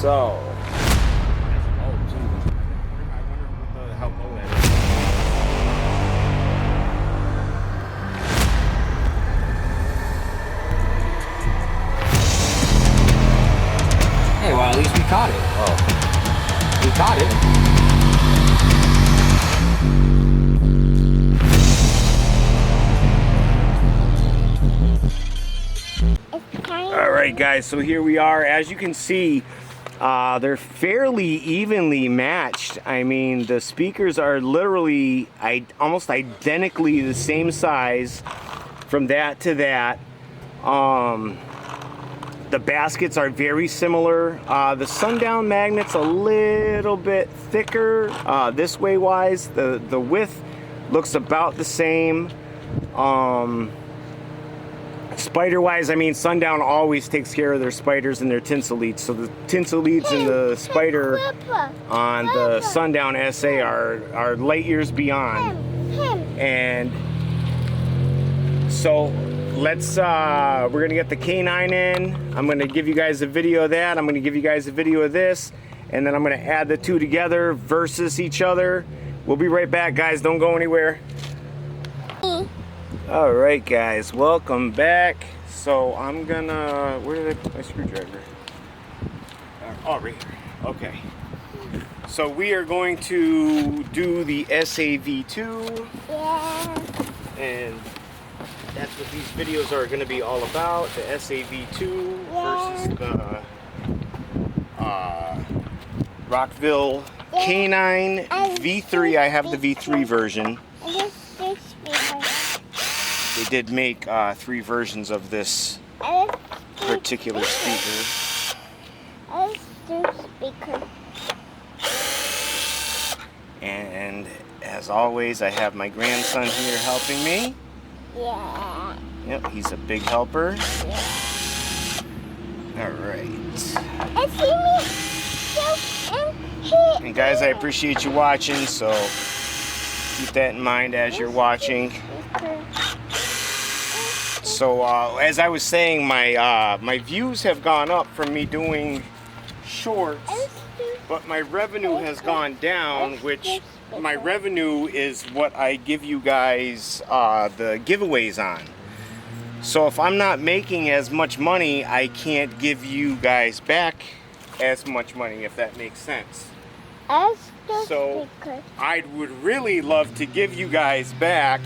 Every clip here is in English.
So. Hey, well, at least we caught it. Oh. We caught it. Alright guys, so here we are. As you can see, they're fairly evenly matched. I mean, the speakers are literally almost identically the same size from that to that. The baskets are very similar. The Sundown magnet's a little bit thicker this way wise. The width looks about the same. Spider wise, I mean, Sundown always takes care of their spiders and their tinsel leads. So the tinsel leads and the spider on the Sundown SA are light years beyond. And so let's we're gonna get the K9 in. I'm gonna give you guys a video of that. I'm gonna give you guys a video of this, and then I'm gonna add the two together versus each other. We'll be right back, guys. Don't go anywhere. All right, guys, welcome back. So I'm gonna, where did I put my screwdriver? Oh, right here. Okay. So we are going to do the SAv2. Yeah. And that's what these videos are going to be all about, the SAv2 versus the Rockville K9 V3. I have the V3 version. They did make 3 versions of this particular speaker. And as always, I have my grandson here helping me. Yeah. Yep, he's a big helper. Yeah. Alright. And guys, I appreciate you watching, so keep that in mind as you're watching. So as I was saying, my views have gone up from me doing shorts, but my revenue has gone down, which my revenue is what I give you guys the giveaways on. So if I'm not making as much money, I can't give you guys back as much money, if that makes sense. So I would really love to give you guys back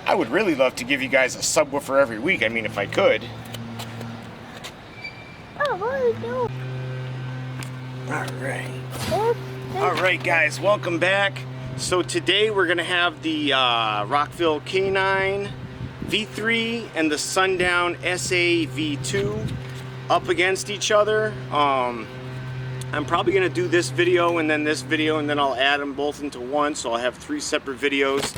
I would really love to give you guys a subwoofer every week. I mean, if I could. Oh, what are you doing? Alright guys, welcome back. So today we're going to have the Rockville K9 V3 and the Sundown SAv2 up against each other. I'm probably going to do this video and then this video, and then I'll add them both into one, so I'll have 3 separate videos.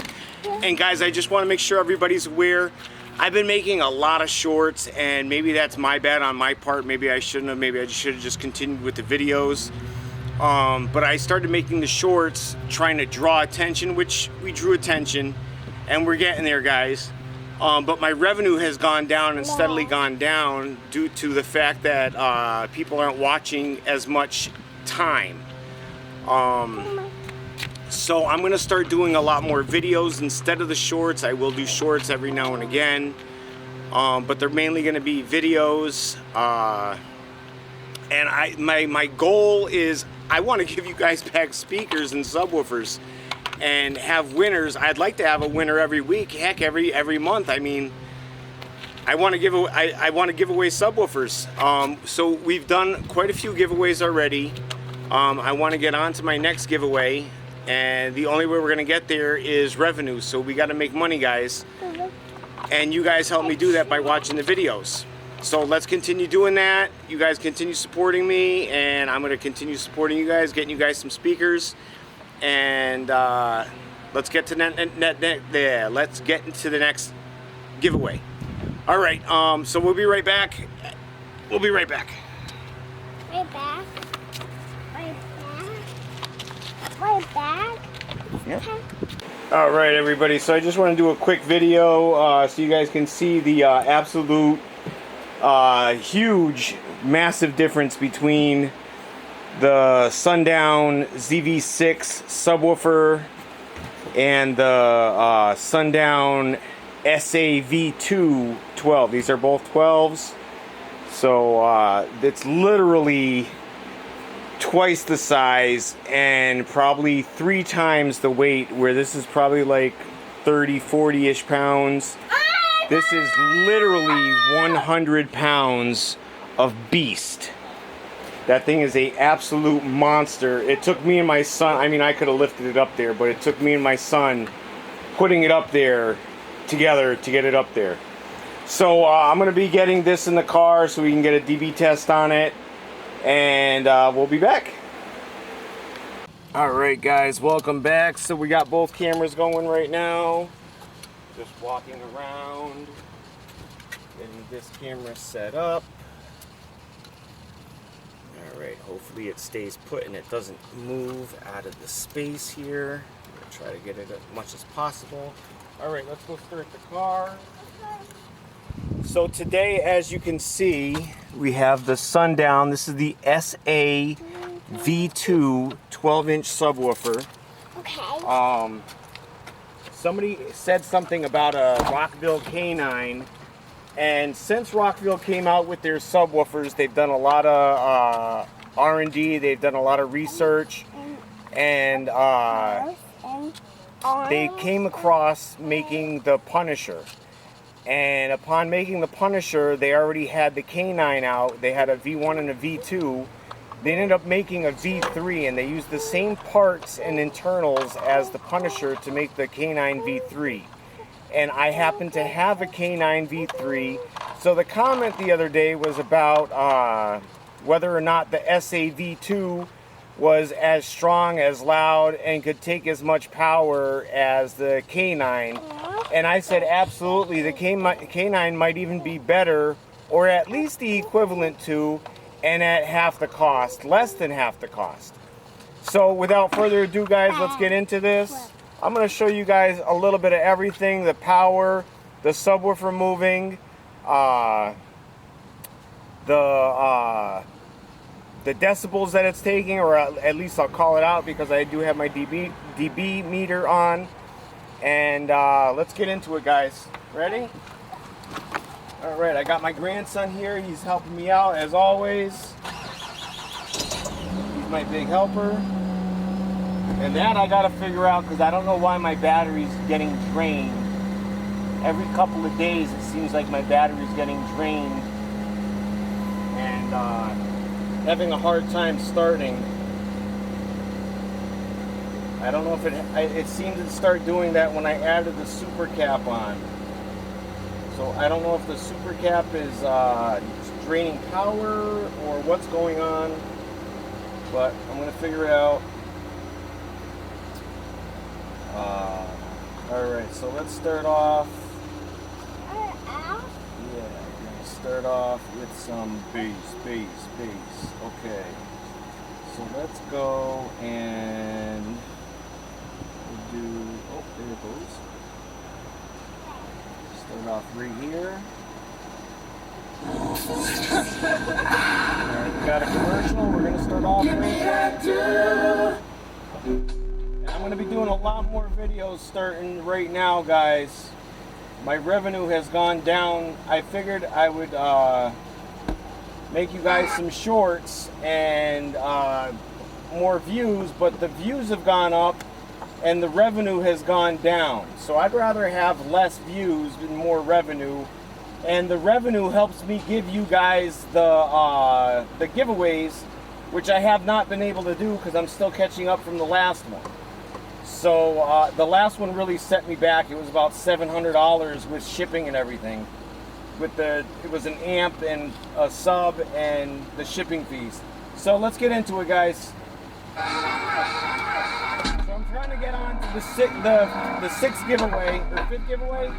And guys, I just want to make sure everybody's aware, I've been making a lot of shorts, and maybe that's my bad on my part. Maybe I shouldn't have. Maybe I should have just continued with the videos. But I started making the shorts trying to draw attention, which we drew attention, and we're getting there, guys. But my revenue has gone down and steadily gone down due to the fact that people aren't watching as much time. So I'm going to start doing a lot more videos instead of the shorts. I will do shorts every now and again, but they're mainly going to be videos. And my goal is I want to give you guys back speakers and subwoofers and have winners. I'd like to have a winner every week, heck, every month. I mean, I want to give away subwoofers. So we've done quite a few giveaways already. I want to get on to my next giveaway, and the only way we're gonna get there is revenue. So we got to make money, guys, and you guys help me do that by watching the videos. So let's continue doing that. You guys continue supporting me, and I'm going to continue supporting you guys, getting you guys some speakers, and let's get to let's get into the next giveaway. All right, so we'll be right back. We'll be right back. Right back. Right back. Right back. Yep. Okay. All right, everybody. So I just want to do a quick video so you guys can see the absolute huge, massive difference between the Sundown ZV6 subwoofer and the Sundown SAv212. These are both 12s. So it's literally twice the size and probably 3 times the weight, where this is probably like 30-40-ish pounds. This is literally 100 pounds of beast. That thing is a absolute monster. It took me and my son, I mean, I could have lifted it up there, but it took me and my son putting it up there together to get it up there. So I'm going to be getting this in the car so we can get a DB test on it, and we'll be back. Alright guys, welcome back. So we got both cameras going right now. Just walking around, getting this camera set up. Alright, hopefully it stays put and it doesn't move out of the space here. I'm going to try to get it as much as possible. Alright, let's go start the car. So today, as you can see, we have the Sundown. This is the SAv2 12-inch subwoofer. Okay. Somebody said something about a Rockville K9, and since Rockville came out with their subwoofers, they've done a lot of R&D, they've done a lot of research, and they came across making the Punisher. And upon making the Punisher, they already had the K9 out. They had a V1 and a V2. They ended up making a V3, and they used the same parts and internals as the Punisher to make the K9 V3. And I happen to have a K9 V3. So the comment the other day was about whether or not the SAv2 was as strong, as loud, and could take as much power as the K9. And I said absolutely, the K9 might even be better, or at least the equivalent to, and at half the cost, less than half the cost. So without further ado guys, let's get into this. I'm going to show you guys a little bit of everything, the power, the subwoofer moving, the decibels that it's taking, or at least I'll call it out because I do have my dB meter on. And let's get into it guys. Ready? Alright, I got my grandson here. He's helping me out as always. He's my big helper. And that I gotta figure out, because I don't know why my battery's getting drained. Every couple of days it seems like my battery's getting drained. And having a hard time starting. I don't know if it seemed to start doing that when I added the super cap on. So I don't know if the super cap is draining power or what's going on, but I'm going to figure it out. Alright, so let's start off. Yeah, we're going to start off with some bass. Okay, so let's go and do, oh, there it goes. Start off right here. Alright, we got a commercial. We're going to start off right here. And I'm going to be doing a lot more videos starting right now, guys. My revenue has gone down. I figured I would make you guys some shorts and more views, but the views have gone up and the revenue has gone down. So I'd rather have less views and more revenue, and the revenue helps me give you guys the giveaways, which I have not been able to do because I'm still catching up from the last one. So the last one really set me back. It was about $700 with shipping and everything. It was an amp and a sub and the shipping fees. So let's get into it, guys. So I'm trying to get on to the sixth giveaway, or fifth giveaway.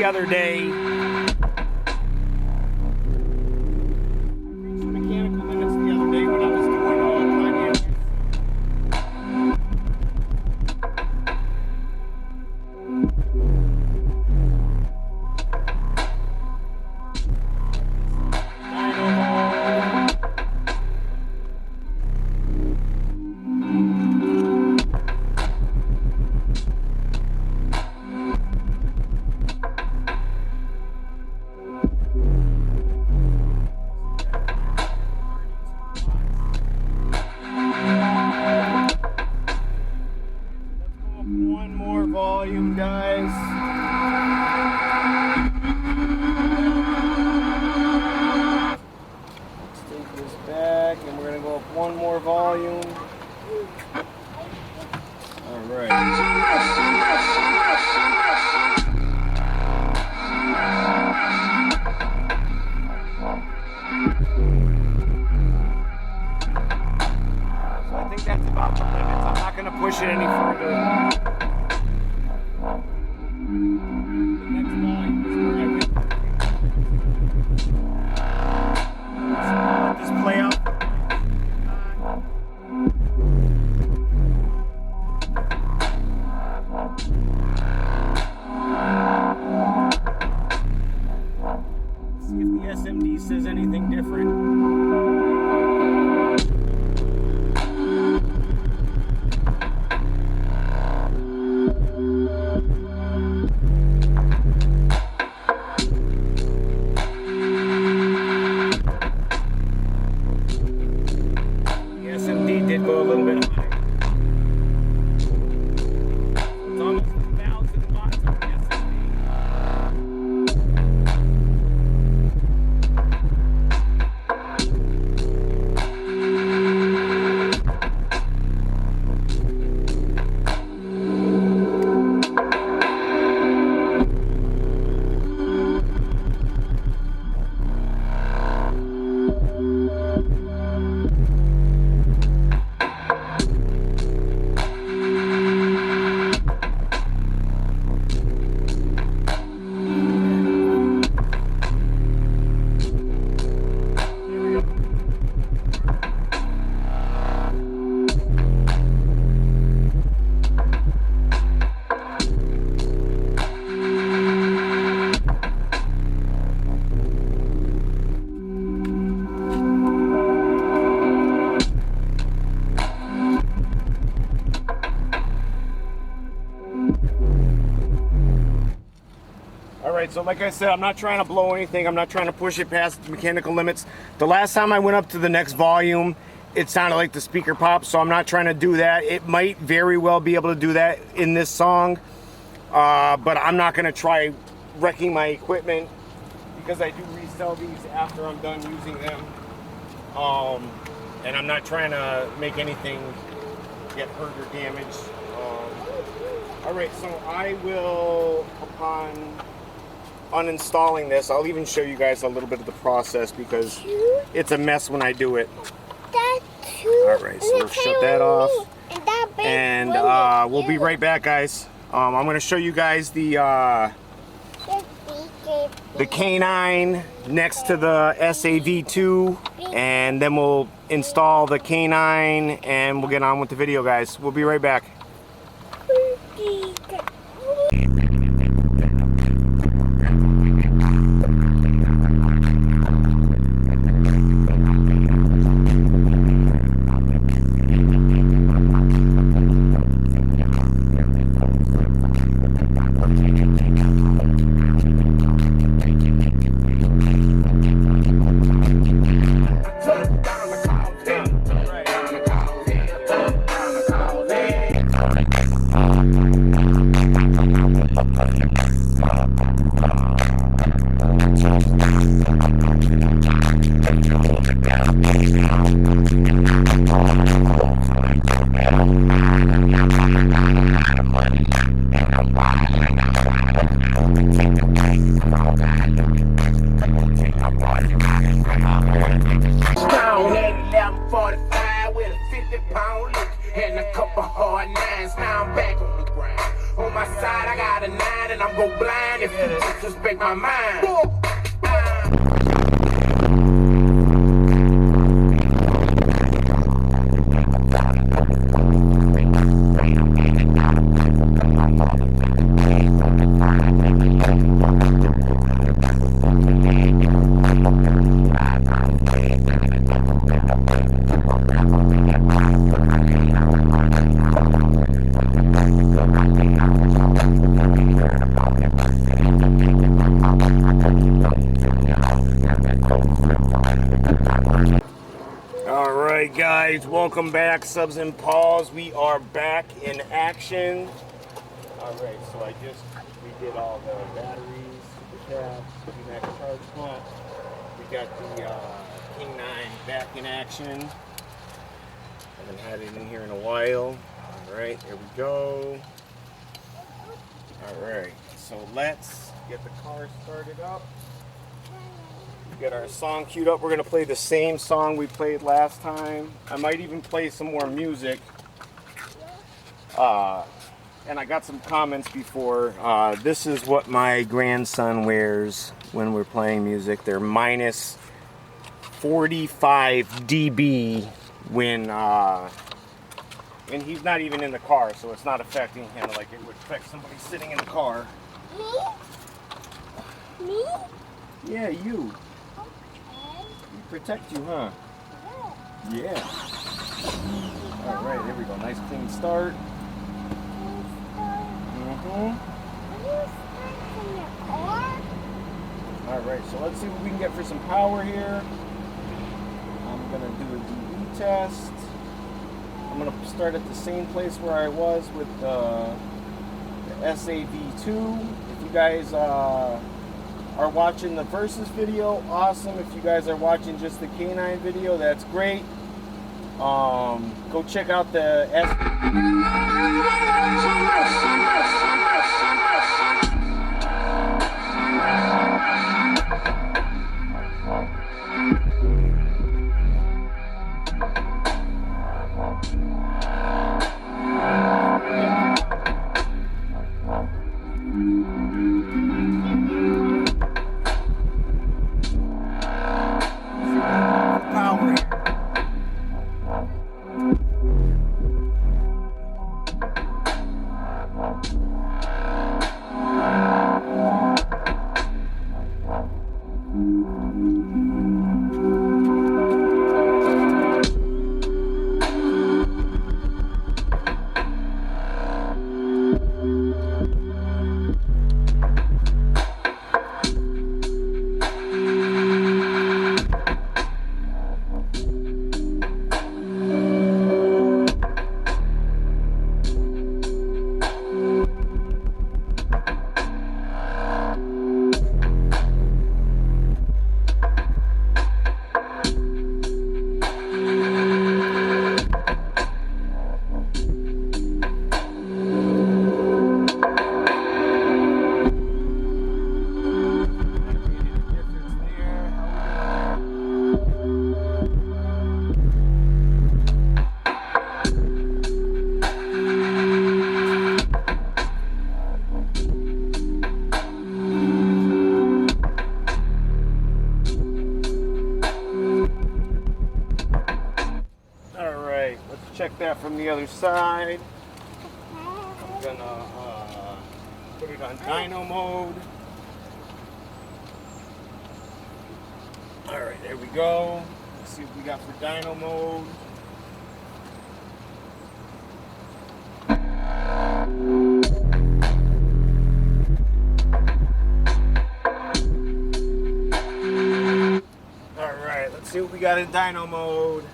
other day. Mechanical limits the other day when I was doing finance. One more volume, guys. Let's take this back and we're gonna go up one more volume. All right. So I think that's about the limits. I'm not gonna push it any further. SMD says anything different. The SMD did go a little bit high. It's almost 1,000 watts on the SMD. Alright, so like I said, I'm not trying to blow anything. I'm not trying to push it past the mechanical limits. The last time I went up to the next volume, it sounded like the speaker popped, so I'm not trying to do that. It might very well be able to do that in this song, but I'm not going to try wrecking my equipment because I do resell these after I'm done using them. And I'm not trying to make anything get hurt or damaged. Alright, so I will, upon uninstalling this, I'll even show you guys a little bit of the process because it's a mess when I do it. Alright, so we'll shut that off. And we'll be right back, guys. I'm going to show you guys the K9 next to the SAv2, and then we'll install the K9 and we'll get on with the video, guys. We'll be right back. On my side, I got a 9 and I'm go blind if you disrespect my mind. Alright guys, welcome back, Subs and Paws. We are back in action. Alright, so we did all the batteries, super caps, max charge pump. We got the K9 back in action. Haven't had it in here in a while. Alright, there we go. Alright, so let's get the car started up. Get our song queued up. We're going to play the same song we played last time. I might even play some more music. And I got some comments before. This is what my grandson wears when we're playing music. They're minus 45 dB when he's not even in the car, so it's not affecting him like it would affect somebody sitting in the car. Me? Yeah, you. Protect you, huh? Yeah. Alright, here we go. Nice clean start. Alright, so let's see what we can get for some power here. I'm going to do a DE test. I'm going to start at the same place where I was with the SAv2. If you guys are watching the Versus video, awesome. If you guys are watching just the K9 video, that's great. Go check out the check that from the other side. I'm gonna put it on dyno mode. Alright, there we go. Let's see what we got for dyno mode. Alright, let's see what we got in dyno mode.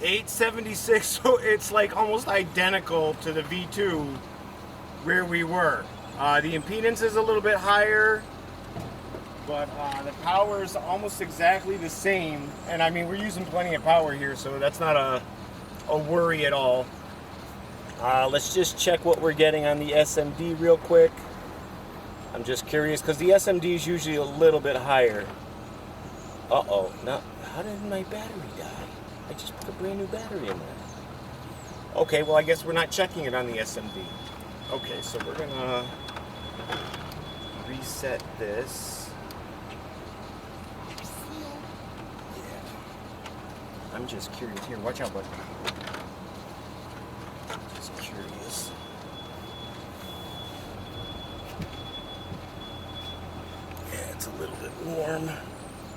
876, so it's like almost identical to the V2 where we were. The impedance is a little bit higher, but the power is almost exactly the same. And I mean, we're using plenty of power here, so that's not a worry at all. Let's just check what we're getting on the SMD real quick. I'm just curious because the SMD is usually a little bit higher. Uh-oh, now how did my battery die? I just put a brand new battery in there. Okay, well I guess we're not checking it on the SMD. Okay, so we're gonna reset this. Yeah. I'm just curious. Here, watch out, bud. Just curious. Yeah, it's a little bit warm.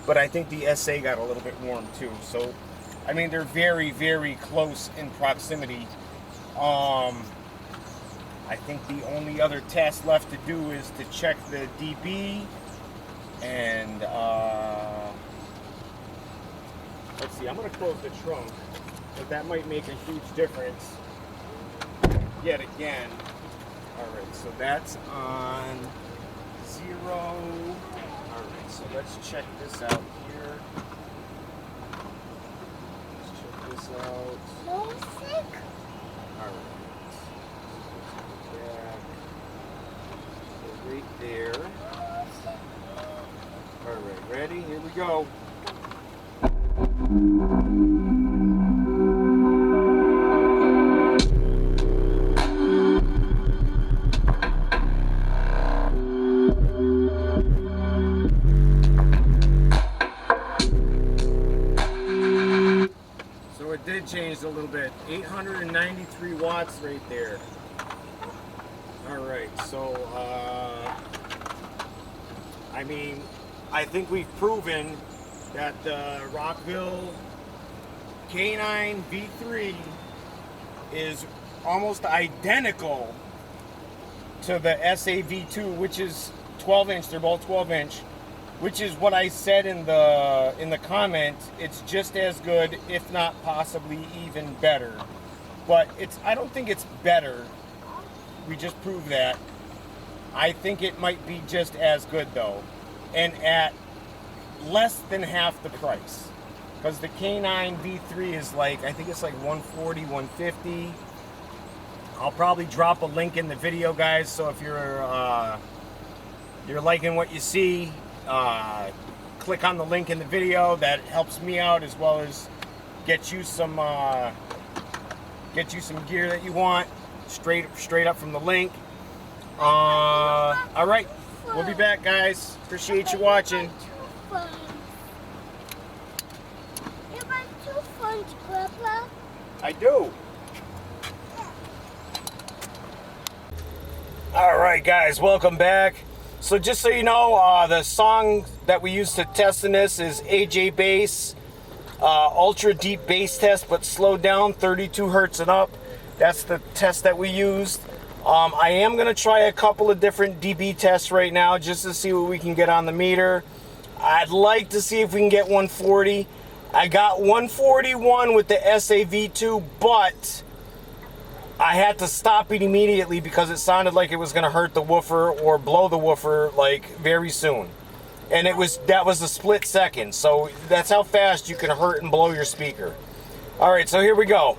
But I think the SA got a little bit warm too. So, I mean, they're very, very close in proximity. I think the only other test left to do is to check the dB and let's see, I'm going to close the trunk, but that might make a huge difference yet again. Alright, so that's on 0. Alright, so let's check this out here. Let's check this out. Alright. Right there. Alright, ready? Here we go. So it did change a little bit. 893 watts right there. Alright, so I mean, I think we've proven that the Rockville K9 V3 is almost identical to the SAv2, which is 12-inch. They're both 12-inch, which is what I said in the comment. It's just as good, if not possibly even better. But I don't think it's better. We just proved that. I think it might be just as good though, and at less than half the price, because the K9 V3 is like, I think it's like 140, 150. I'll probably drop a link in the video, guys, so if you're liking what you see, click on the link in the video. That helps me out, as well as get you some gear that you want straight up from the link. All right, we'll be back, guys. Appreciate you watching. You got 2 phones, Papa? I do. All right, guys, welcome back. So just so you know, the song that we used to test in this is AJ Bass, ultra deep bass test, but slowed down, 32 hertz and up. That's the test that we used. I am going to try a couple of different dB tests right now just to see what we can get on the meter. I'd like to see if we can get 140. I got 141 with the SAv2, but I had to stop it immediately because it sounded like it was going to hurt the woofer or blow the woofer like very soon. And that was a split second. So that's how fast you can hurt and blow your speaker. All right, so here we go.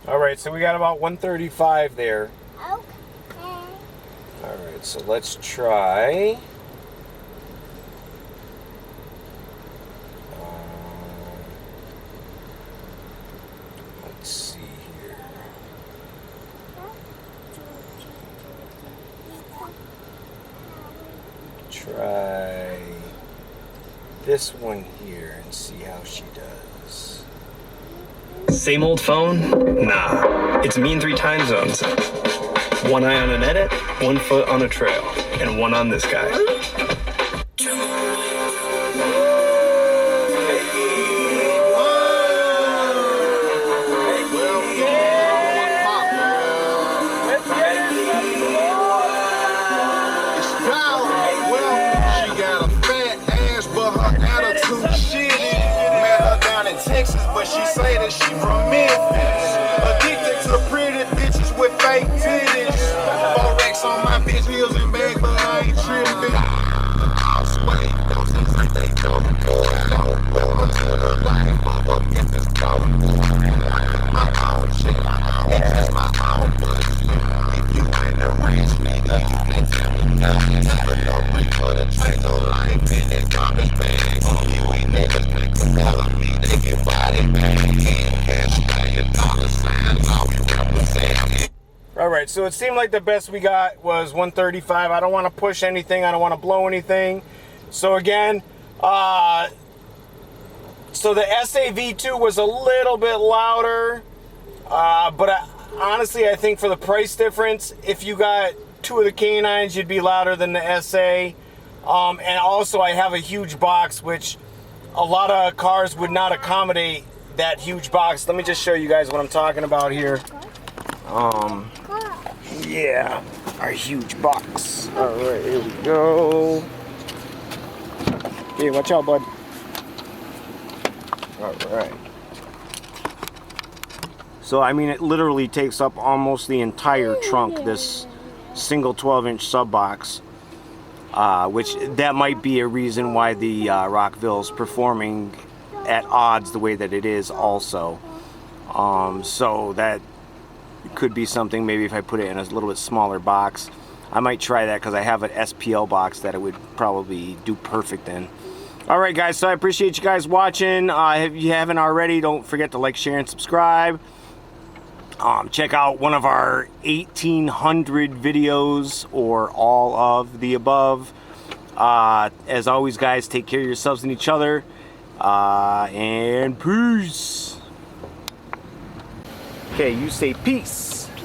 Alright, so we got about 135 there. Okay. Alright, so let's try. Let's see here. Try this one here and see how she does. Same old phone? Nah. It's me in 3 time zones. 1 eye on an edit, 1 foot on a trail, and 1 on this guy. But she say that she from Memphis. Addicted to pretty bitches with fake titties. 4 racks on my bitch, heels and bag, but I ain't tripping. Alright, so it seemed like the best we got was 135. I don't want to push anything. I don't want to blow anything. So again, so the SAv2 was a little bit louder. But honestly, I think for the price difference, if you got two of the K9s, you'd be louder than the SA. And also, I have a huge box, which a lot of cars would not accommodate that huge box. Let me just show you guys what I'm talking about here. Yeah, our huge box. All right, here we go. Okay, watch out, bud. All right. So, I mean, it literally takes up almost the entire trunk, this single 12-inch sub box, which that might be a reason why the Rockville's performing at odds the way that it is also. So that could be something. Maybe if I put it in a little bit smaller box, I might try that, because I have an SPL box that it would probably do perfect in. Alright guys, so I appreciate you guys watching. If you haven't already, don't forget to like, share, and subscribe. Check out one of our 1,800 videos, or all of the above. As always guys, take care of yourselves and each other. And peace. Okay, you say peace. Peace.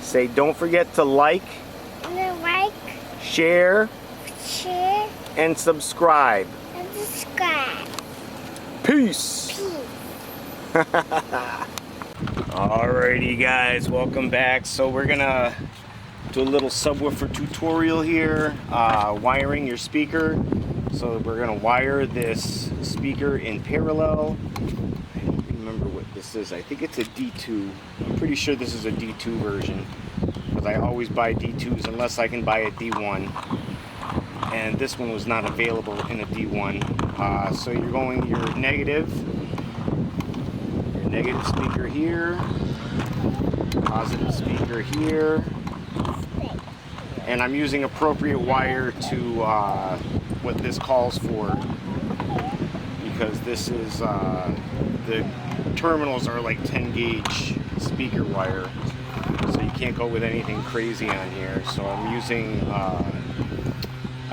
Say don't forget to like, Like, share, share, and subscribe. and subscribe. Peace. Peace. Alrighty guys, welcome back. So we're gonna do a little subwoofer tutorial here, wiring your speaker. So we're gonna wire this speaker in parallel. I don't remember what this is. I think it's a D2. I'm pretty sure this is a D2 version, because I always buy D2s unless I can buy a D1. And this one was not available in a D1. So you're going your negative speaker here, positive speaker here, and I'm using appropriate wire to what this calls for, because this is the terminals are like 10 gauge speaker wire, so you can't go with anything crazy on here. So I'm using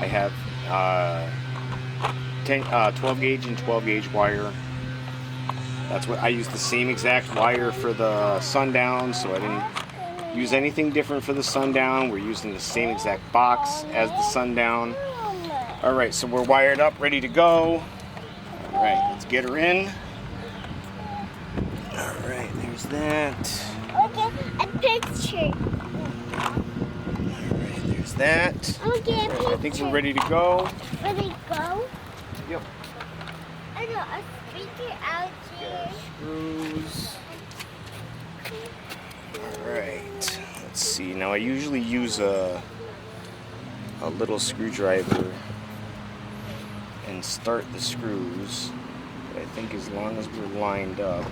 I have 12 gauge and 12 gauge wire. That's what I used, the same exact wire for the Sundown, so I didn't use anything different for the Sundown. We're using the same exact box as the Sundown. Alright, so we're wired up, ready to go. Alright, let's get her in. Alright, there's that. Okay, a picture. Alright, there's that. Okay, a picture. I think we're ready to go. Ready to go? Yep. I know, a speaker out here. Screws. Alright, let's see. Now I usually use a little screwdriver and start the screws, but I think as long as we're lined up.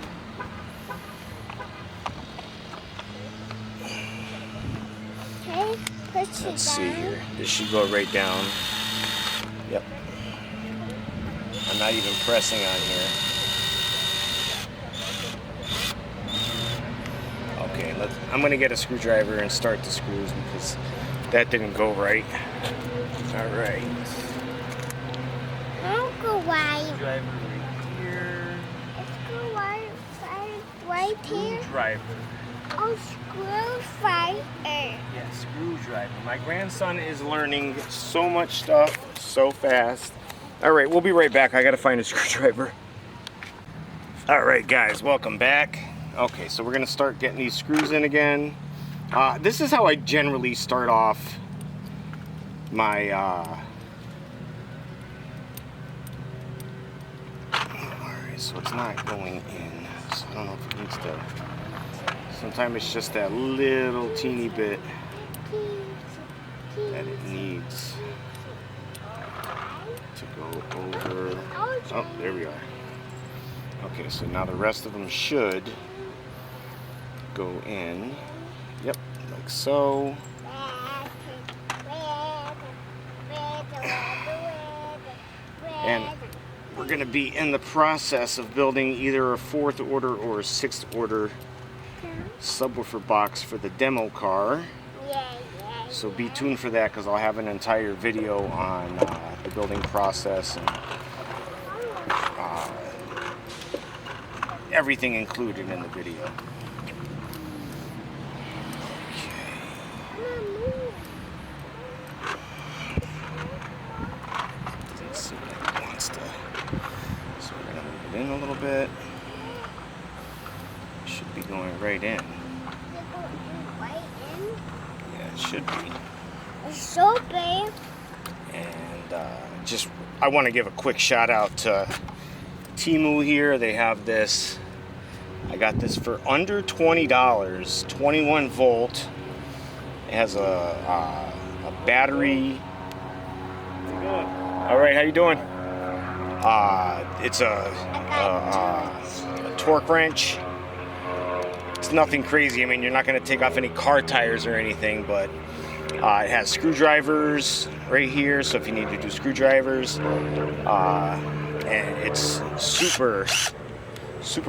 Okay, push it Let's see down. here. This should go right down. Yep. I'm not even pressing on here. Okay, I'm gonna get a screwdriver and start the screws, because that didn't go right. Alright. I'll go wide. Screwdriver right here. Let's go wide, right here. Screwdriver. Oh, screwdriver. Yeah, screwdriver. My grandson is learning so much stuff so fast. Alright, we'll be right back. I gotta find a screwdriver. Alright guys, welcome back. Okay, so we're gonna start getting these screws in again. This is how I generally start off my alright, so it's not going in. So I don't know if it needs to. Sometimes it's just that little teeny bit that it needs to go over. Oh, there we are. Okay, so now the rest of them should go in. Yep, like so. And we're going to be in the process of building either a 4th order or a 6th order subwoofer box for the demo car. So be tuned for that, because I'll have an entire video on the building process and everything included in the video. Doesn't seem like it wants to. So we're gonna move it in a little bit. Should be going right in. Yeah, it should be. It's so big. And I want to give a quick shout out to Temu here. They have this. I got this for under $20, 21 volt. It has a battery. All right, how you doing? It's a torque wrench. It's nothing crazy. I mean, you're not going to take off any car tires or anything, but it has screwdrivers right here, so if you need to do screwdrivers, and it's super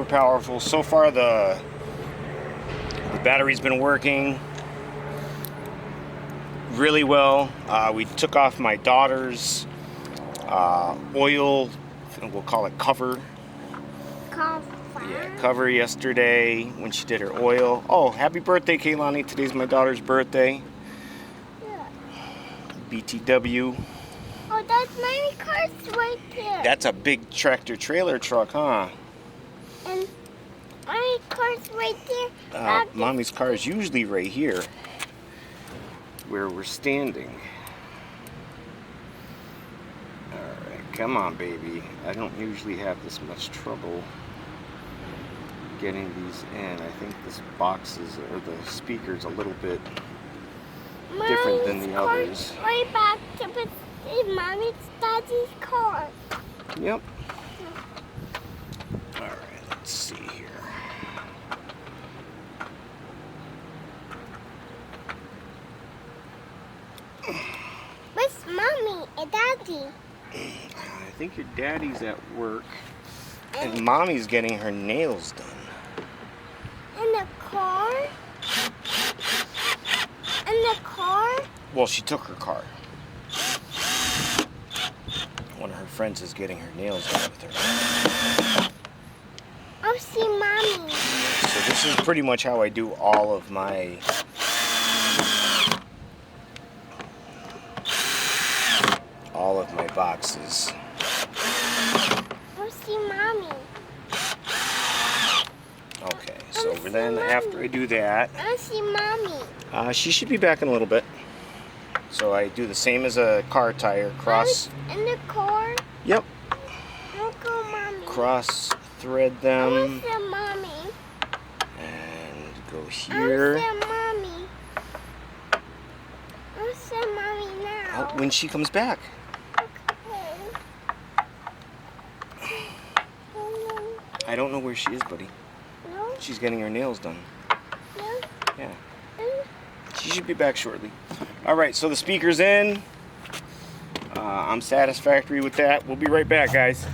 powerful. So far the battery's been working really well. We took off my daughter's oil, we'll call it cover. Yeah, cover yesterday when she did her oil. Oh, happy birthday, Kaylani. Today's my daughter's birthday. BTW. Oh, that's my car's right there. That's a big tractor trailer truck, huh? And my car's right there. Mommy's car is usually right here where we're standing. Alright, come on, baby. I don't usually have this much trouble getting these in. I think this box is, or the speaker's a little bit different than the others. Right back to Mommy's Daddy's car. Yep. Alright, let's see here. Where's Mommy and Daddy? I think your daddy's at work and Mommy's getting her nails done. In the car? In the car? Well, she took her car. One of her friends is getting her nails done with her. I'll see Mommy. So this is pretty much how I do all of my boxes. I'll see Mommy. Okay, so then after I do that, I'll see Mommy. she should be back in a little bit. So I do the same as a car tire, cross. In the car? Yep. I'll go, Mommy. Cross thread I them want to see Mommy. and go I here. want to see Mommy. I want to see Mommy now. Oh, when she comes back. I don't know where she is, buddy. No? She's getting her nails done. No? Yeah. She should be back shortly. All right, so the speaker's in. I'm satisfactory with that. We'll be right back, guys.